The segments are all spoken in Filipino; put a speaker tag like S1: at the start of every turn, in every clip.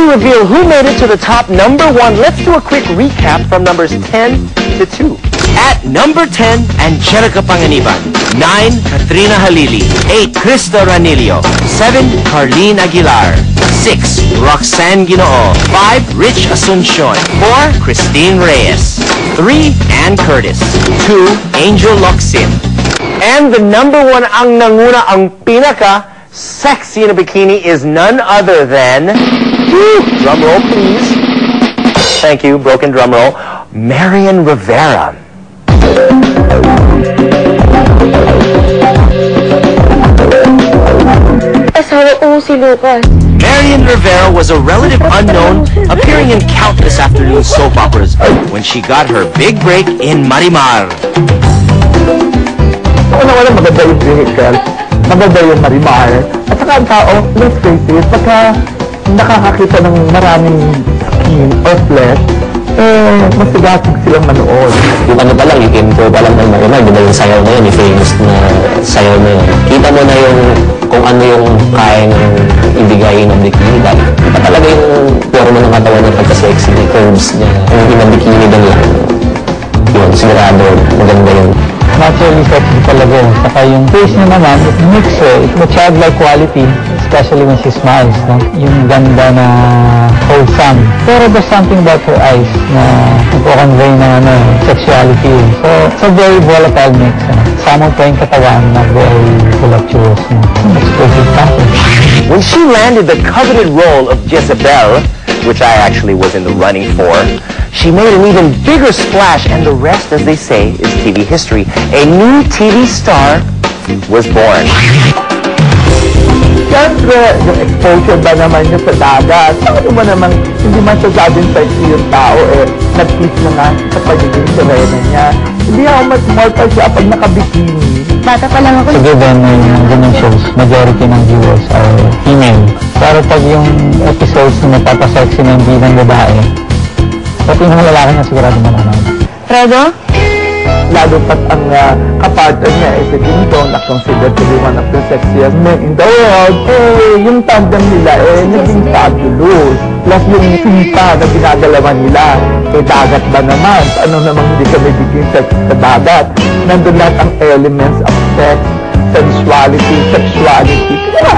S1: we reveal who made it to the top #1, let's do a quick recap from numbers 10 to 2. At number 10, Angelica Panganiban. 9, Katrina Halili. 8, Krista Ranillo. 7, Carlene Aguilar. 6, Roxanne Ginoo. 5, Rich Asuncion. 4, Christine Reyes. 3, Ann Curtis. 2, Angel Locsin. And the #1 ang nanguna, ang pinaka sexy in a bikini is none other than, drum roll please. Thank you, broken drum roll. Marian Rivera.
S2: Asawa ko si Lucas.
S1: Marian Rivera was a relative unknown, appearing in countless afternoon soap operas when she got her big break in Marimar.
S3: Wala maganda yung vehicle, maganda yung Marimar. At saka ang tao, let's face it, pagka nakakakita ng maraming skin or flesh, masigasig silang manood.
S4: Yung ano pa lang, yung intro pa lang ng Marimar, di ba yung sayaw na yun, yung famous na sayaw na yun. Kita mo na yung kung ano yung kaya ng ibigay ng bikini dahil iba talaga yung forma ng katawan ng pagka-sexy, yung curves niya, yung ibang bikini lang lang. Yun, sigurado, maganda yun.
S3: Naturally sexy talaga yun. Saka yung face niya naman, it makes her, it's a childlike quality, especially when she smiles, no? Yung ganda na wholesome. Pero there's something about her eyes na nagpo-convey na sexuality. So, it's a very volatile mix. Samang pa yung katawan na very voluptuous. Explosive package.
S1: When she landed the coveted role of Jezebel, which I actually was in the running for, she made an even bigger splash, and the rest, as they say, is TV history. A new TV star was born.
S3: Siyempre, yung exposure ba naman niya sa dagat? Ano ba naman, hindi man sasabing sexy yung tao, nag-click na nga sa pagiging sirena niya. Hindi ako mas more pa siya pag nakabikini.
S2: Bata pa lang ako.
S3: So given yung ganung shows, majority ng viewers are female. Pero pag yung episodes na napapasexy na hindi ng babae, pati ng lalaki na sigurado mananood.
S2: Fredo?
S3: Lalo pat ang kapartner niya is si Ding Dong, na considered to be one of the sexiest men in the world. Yung tandem nila naging fabulous. Plus yung sinta na ginagalawan nila, dagat ba naman? Ano namang hindi kami biging sex sa dagat? Nandun lahat ang elements of sex, sensuality, sexuality. Kaya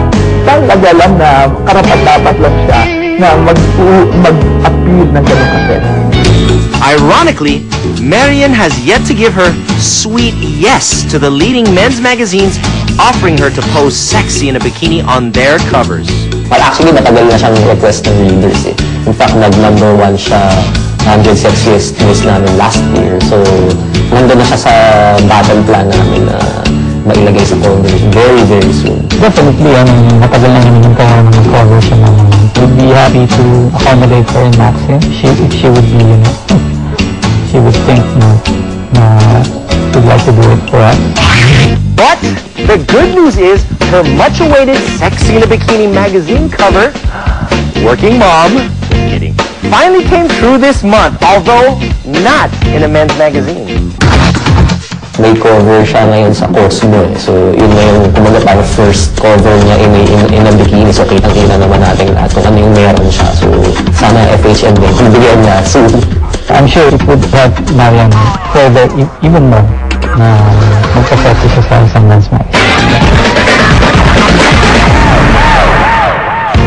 S3: talaga lang na karapat-dapat lang siya na mag-appeal ng ganun ka-sexy.
S1: Ironically, Marian has yet to give her sweet yes to the leading men's magazines offering her to pose sexy in a bikini on their covers.
S4: Well, actually, matagal na siyang request ng readers eh. In fact, nag-#1 siya 100 sexiest news namin last year. So, nandun na siya sa battle plan namin na mailagay sa cover very, very soon.
S3: Definitely, matagal na namin yung kaya ng cover siya naman. We'd be happy to accommodate her in that sense. If she would be, she would think na she'd like to do it for us.
S1: But the good news is her much-awaited Sexy in a Bikini magazine cover, Working Mom, kidding, finally came through this month, although not in a men's magazine.
S4: May cover siya ngayon sa Cosmo eh. So, yun na yung kumaga parang first cover niya in a bikini. So, kitang-kita naman natin lahat kung ano yung meron siya. So, sana FHM din. Kung bigyan na soon.
S3: I'm sure it would help Marian further even more na magpasexy siya sa isang men's magazine.